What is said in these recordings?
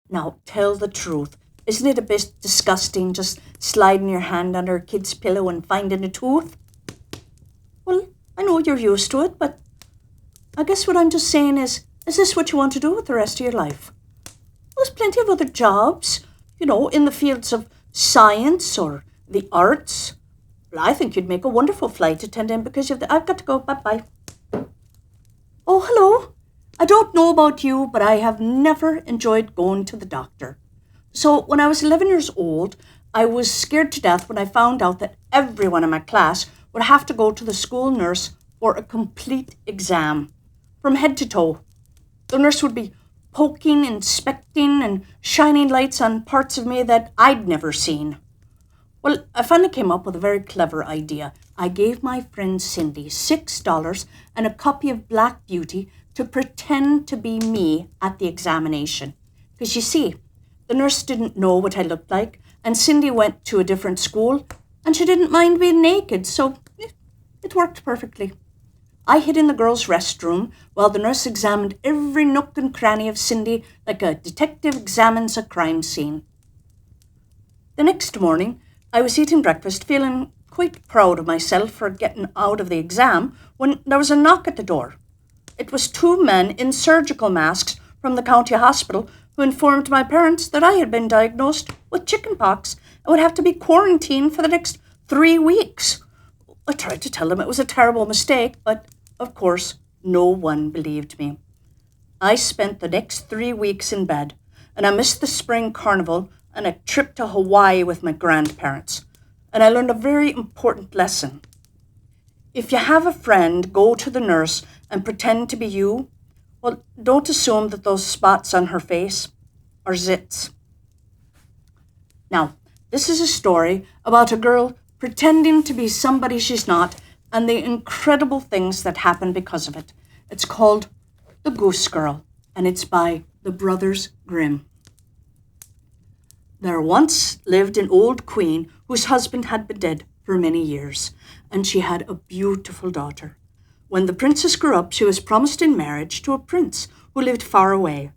Now, tell the truth. Isn't it a bit disgusting just sliding your hand under a kid's pillow and finding a tooth? Well, I know you're used to it, but I guess what I'm just saying is this what you want to do with the rest of your life? There's plenty of other jobs, in the fields of science or the arts. Well, I think you'd make a wonderful flight attendant because I've got to go. Bye-bye. Oh, hello. I don't know about you, but I have never enjoyed going to the doctor. So when I was 11 years old, I was scared to death when I found out that everyone in my class would have to go to the school nurse for a complete exam, from head to toe. The nurse would be poking, inspecting, and shining lights on parts of me that I'd never seen. Well, I finally came up with a very clever idea. I gave my friend Cindy $6 and a copy of Black Beauty to pretend to be me at the examination. Because you see, the nurse didn't know what I looked like, and Cindy went to a different school, and she didn't mind being naked, so it worked perfectly. I hid in the girls' restroom while the nurse examined every nook and cranny of Cindy like a detective examines a crime scene. The next morning, I was eating breakfast, feeling quite proud of myself for getting out of the exam, when there was a knock at the door. It was two men in surgical masks from the county hospital who informed my parents that I had been diagnosed with chickenpox and would have to be quarantined for the next 3 weeks. I tried to tell them it was a terrible mistake, but of course, no one believed me. I spent the next 3 weeks in bed, and I missed the spring carnival and a trip to Hawaii with my grandparents. And I learned a very important lesson. If you have a friend go to the nurse and pretend to be you, well, don't assume that those spots on her face are zits. Now, this is a story about a girl pretending to be somebody she's not and the incredible things that happen because of it. It's called The Goose Girl, and it's by the Brothers Grimm. There once lived an old queen whose husband had been dead for many years, and she had a beautiful daughter. When the princess grew up, she was promised in marriage to a prince who lived far away.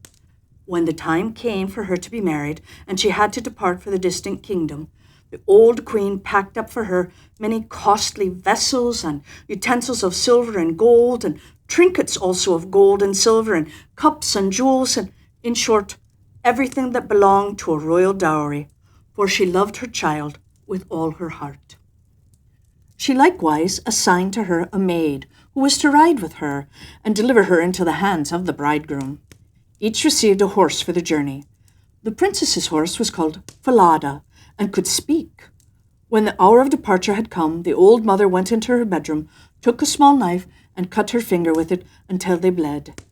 When the time came for her to be married, and she had to depart for the distant kingdom, the old queen packed up for her many costly vessels and utensils of silver and gold, and trinkets also of gold and silver, and cups and jewels, and, in short, everything that belonged to a royal dowry, for she loved her child with all her heart. She likewise assigned to her a maid who was to ride with her and deliver her into the hands of the bridegroom. Each received a horse for the journey. The princess's horse was called Falada and could speak. When the hour of departure had come, the old mother went into her bedroom, took a small knife, and cut her finger with it until they bled.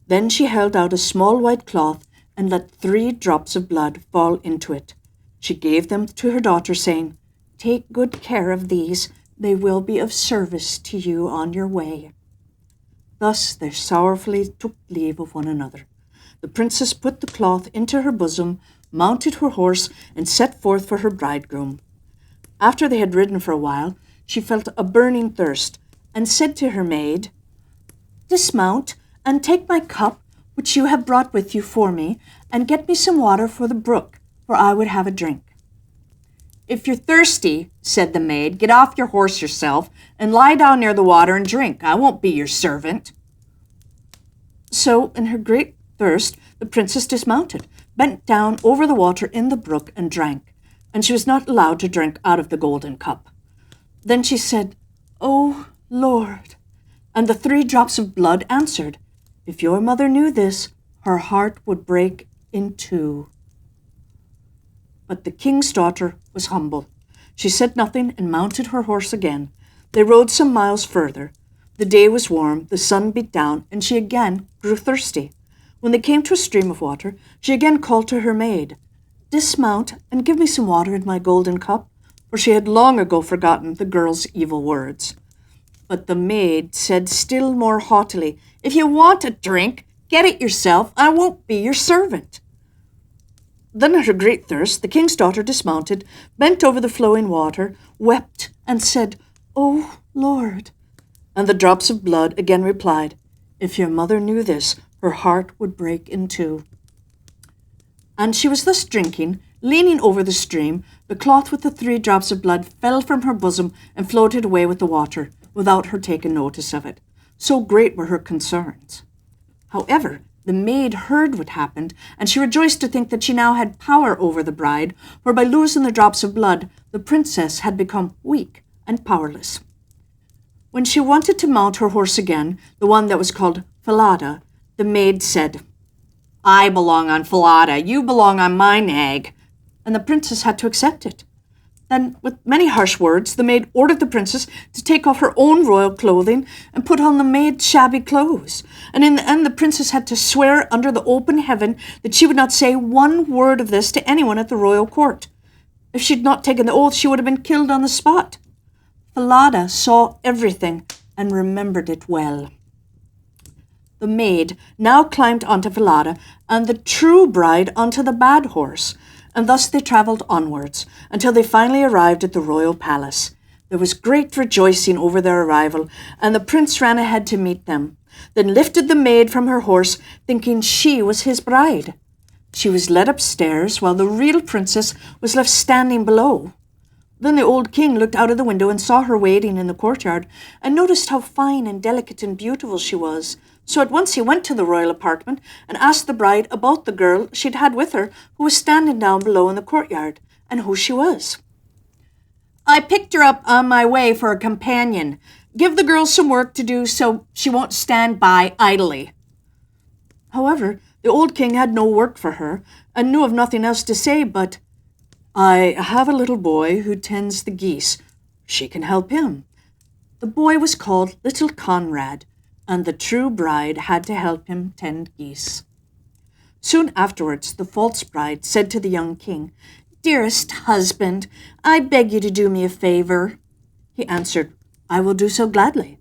Then she held out a small white cloth and let 3 drops of blood fall into it. She gave them to her daughter, saying, "Take good care of these. They will be of service to you on your way." Thus they sorrowfully took leave of one another. The princess put the cloth into her bosom, mounted her horse, and set forth for her bridegroom. After they had ridden for a while, she felt a burning thirst, and said to her maid, "Dismount, and take my cup, which you have brought with you for me, and get me some water for the brook, for I would have a drink." "If you're thirsty," said the maid, "get off your horse yourself, and lie down near the water and drink. I won't be your servant." So, in her great thirst, the princess dismounted, bent down over the water in the brook, and drank, and she was not allowed to drink out of the golden cup. Then she said, "Oh, Lord," and the 3 drops of blood answered, "If your mother knew this, her heart would break in 2. But the king's daughter was humble. She said nothing and mounted her horse again. They rode some miles further. The day was warm, the sun beat down, and she again grew thirsty. When they came to a stream of water, she again called to her maid, "Dismount and give me some water in my golden cup," for she had long ago forgotten the girl's evil words. But the maid said still more haughtily, "If you want a drink, get it yourself. I won't be your servant." Then at her great thirst, the king's daughter dismounted, bent over the flowing water, wept, and said, "Oh, Lord." And the drops of blood again replied, "If your mother knew this, her heart would break in 2." And she was thus drinking, leaning over the stream, the cloth with the 3 drops of blood fell from her bosom and floated away with the water, without her taking notice of it. So great were her concerns. However, the maid heard what happened, and she rejoiced to think that she now had power over the bride, for by losing the drops of blood, the princess had become weak and powerless. When she wanted to mount her horse again, the one that was called Falada, the maid said, "I belong on Falada, you belong on my nag," and the princess had to accept it. Then, with many harsh words, the maid ordered the princess to take off her own royal clothing and put on the maid's shabby clothes. And in the end, the princess had to swear under the open heaven that she would not say one word of this to anyone at the royal court. If she'd not taken the oath, she would have been killed on the spot. Falada saw everything and remembered it well. The maid now climbed onto Falada, and the true bride onto the bad horse, and thus they travelled onwards until they finally arrived at the royal palace. There was great rejoicing over their arrival, and the prince ran ahead to meet them, then lifted the maid from her horse, thinking she was his bride. She was led upstairs, while the real princess was left standing below. Then the old king looked out of the window and saw her waiting in the courtyard, and noticed how fine and delicate and beautiful she was. So at once he went to the royal apartment and asked the bride about the girl she'd had with her, who was standing down below in the courtyard, and who she was. "I picked her up on my way for a companion. Give the girl some work to do so she won't stand by idly." However, the old king had no work for her, and knew of nothing else to say but, "I have a little boy who tends the geese. She can help him." The boy was called Little Conrad, and the true bride had to help him tend geese. Soon afterwards, the false bride said to the young king, "Dearest husband, I beg you to do me a favor." He answered, "I will do so gladly."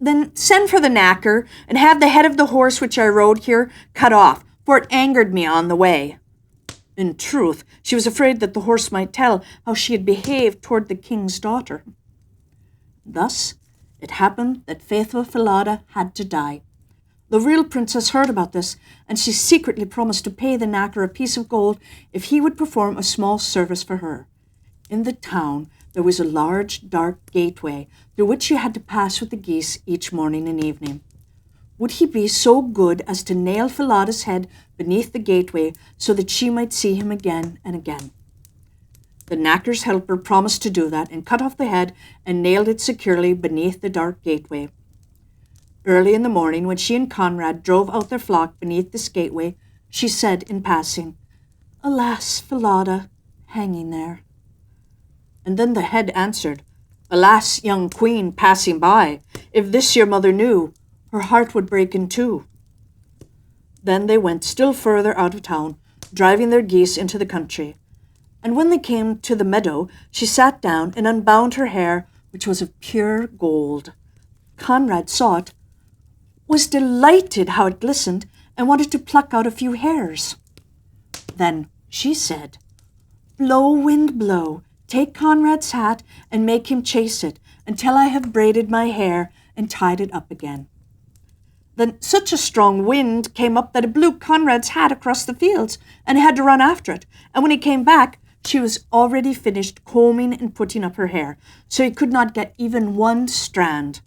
"Then send for the knacker, and have the head of the horse which I rode here cut off, for it angered me on the way." In truth, she was afraid that the horse might tell how she had behaved toward the king's daughter. Thus, it happened that faithful Falada had to die. The real princess heard about this, and she secretly promised to pay the knacker a piece of gold if he would perform a small service for her. In the town, there was a large, dark gateway through which she had to pass with the geese each morning and evening. Would he be so good as to nail Falada's head beneath the gateway so that she might see him again and again? The knacker's helper promised to do that, and cut off the head and nailed it securely beneath the dark gateway. Early in the morning, when she and Conrad drove out their flock beneath this gateway, she said in passing, "Alas, Falada, hanging there." And then the head answered, "Alas, young queen, passing by, if this your mother knew, her heart would break in two." Then they went still further out of town, driving their geese into the country. And when they came to the meadow, she sat down and unbound her hair, which was of pure gold. Conrad saw it, was delighted how it glistened, and wanted to pluck out a few hairs. Then she said, "Blow, wind, blow, take Conrad's hat and make him chase it until I have braided my hair and tied it up again." Then such a strong wind came up that it blew Conrad's hat across the fields, and he had to run after it. And when he came back, she was already finished combing and putting up her hair, so he could not get even one strand.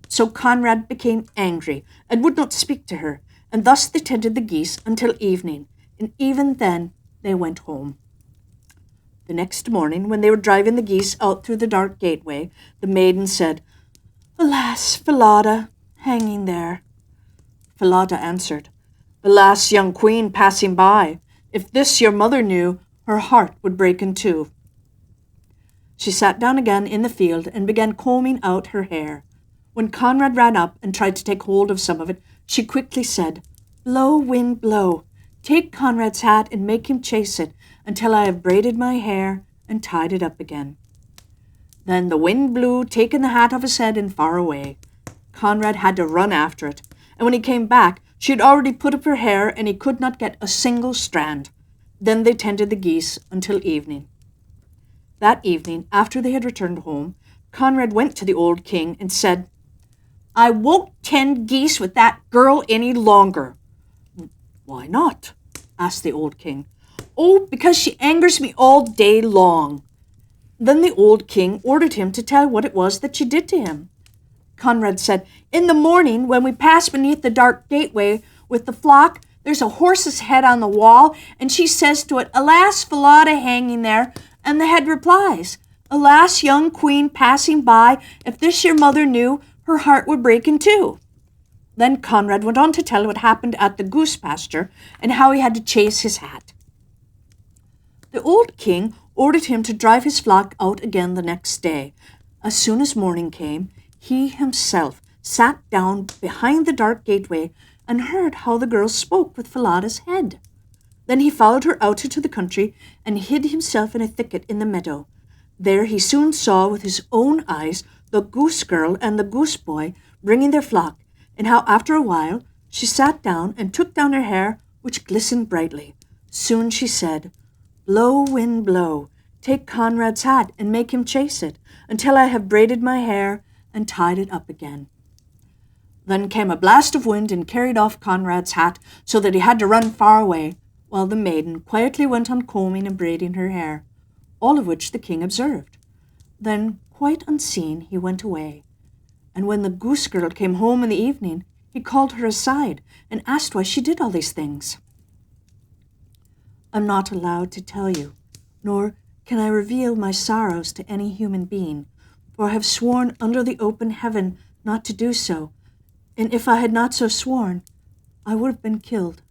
So Conrad became angry and would not speak to her, and thus they tended the geese until evening, and even then they went home. The next morning, when they were driving the geese out through the dark gateway, the maiden said, "Alas, Falada, hanging there." Falada answered, "Alas, young queen, passing by, if this your mother knew, her heart would break in two." She sat down again in the field and began combing out her hair. When Conrad ran up and tried to take hold of some of it, she quickly said, "Blow, wind, blow. Take Conrad's hat and make him chase it until I have braided my hair and tied it up again." Then the wind blew, taking the hat off his head and far away. Conrad had to run after it, and when he came back, she had already put up her hair and he could not get a single strand. Then they tended the geese until evening. That evening, after they had returned home, Conrad went to the old king and said, "I won't tend geese with that girl any longer." "Why not?" asked the old king. Oh, because she angers me all day long." Then the old king ordered him to tell what it was that she did to him. Conrad said, "In the morning, when we pass beneath the dark gateway with the flock, there's a horse's head on the wall, and she says to it, 'Alas, Falada hanging there,' and the head replies, 'Alas, young queen passing by, if this your mother knew, her heart would break in two.'" Then Conrad went on to tell what happened at the goose pasture and how he had to chase his hat. The old king ordered him to drive his flock out again the next day. As soon as morning came, he himself sat down behind the dark gateway and heard how the girl spoke with Falada's head. Then he followed her out into the country and hid himself in a thicket in the meadow. There he soon saw with his own eyes the goose girl and the goose boy bringing their flock, and how after a while she sat down and took down her hair, which glistened brightly. Soon she said, "Blow, wind, blow, take Conrad's hat and make him chase it, until I have braided my hair and tied it up again." Then came a blast of wind and carried off Conrad's hat, so that he had to run far away, while the maiden quietly went on combing and braiding her hair, all of which the king observed. Then, quite unseen, he went away, and when the goose girl came home in the evening, he called her aside and asked why she did all these things. "I'm not allowed to tell you, nor can I reveal my sorrows to any human being, for I have sworn under the open heaven not to do so, and if I had not so sworn, I would have been killed."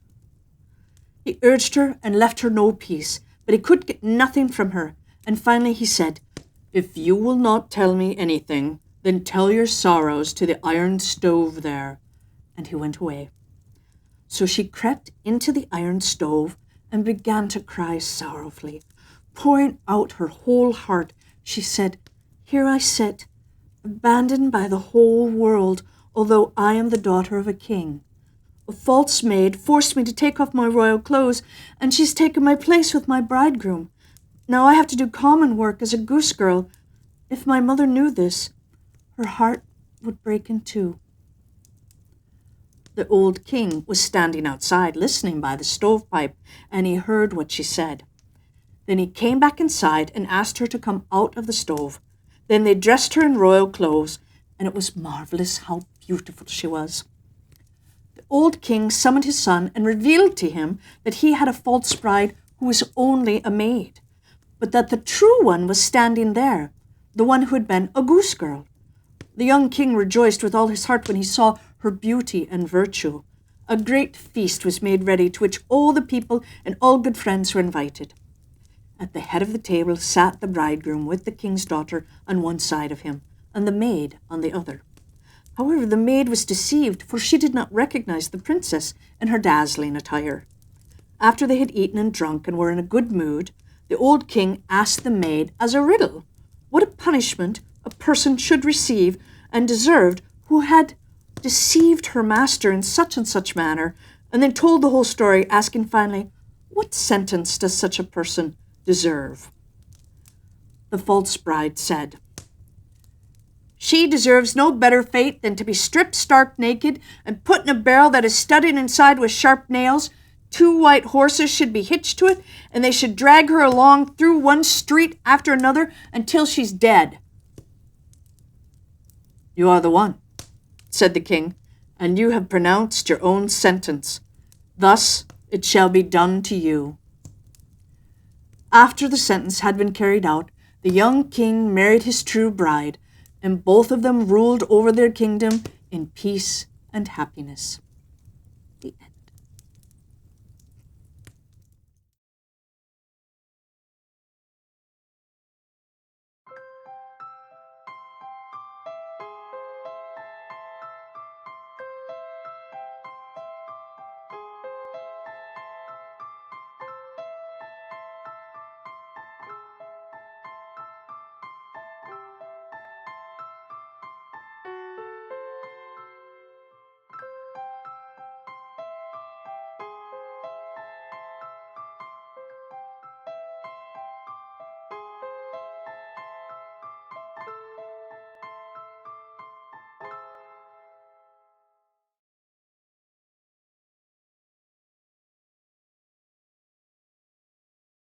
He urged her and left her no peace, but he could get nothing from her, and finally he said, "If you will not tell me anything, then tell your sorrows to the iron stove there," and he went away. So she crept into the iron stove and began to cry sorrowfully. Pouring out her whole heart, she said, "Here I sit, abandoned by the whole world, although I am the daughter of a king. A false maid forced me to take off my royal clothes, and she's taken my place with my bridegroom. Now I have to do common work as a goose girl. If my mother knew this, her heart would break in two." The old king was standing outside listening by the stovepipe, and he heard what she said. Then he came back inside and asked her to come out of the stove. Then they dressed her in royal clothes, and it was marvelous how beautiful she was. The old king summoned his son and revealed to him that he had a false bride who was only a maid, but that the true one was standing there, the one who had been a goose girl. The young king rejoiced with all his heart when he saw her beauty and virtue. A great feast was made ready, to which all the people and all good friends were invited. At the head of the table sat the bridegroom with the king's daughter on one side of him, and the maid on the other. However, the maid was deceived, for she did not recognize the princess in her dazzling attire. After they had eaten and drunk and were in a good mood, the old king asked the maid as a riddle what a punishment a person should receive and deserved who had deceived her master in such and such manner, and then told the whole story, asking finally, "What sentence does such a person deserve?" The false bride said, "She deserves no better fate than to be stripped stark naked and put in a barrel that is studded inside with sharp nails. 2 white horses should be hitched to it, and they should drag her along through one street after another until she's dead." "You are the one," said the king, "and you have pronounced your own sentence. Thus it shall be done to you." After the sentence had been carried out, the young king married his true bride, and both of them ruled over their kingdom in peace and happiness.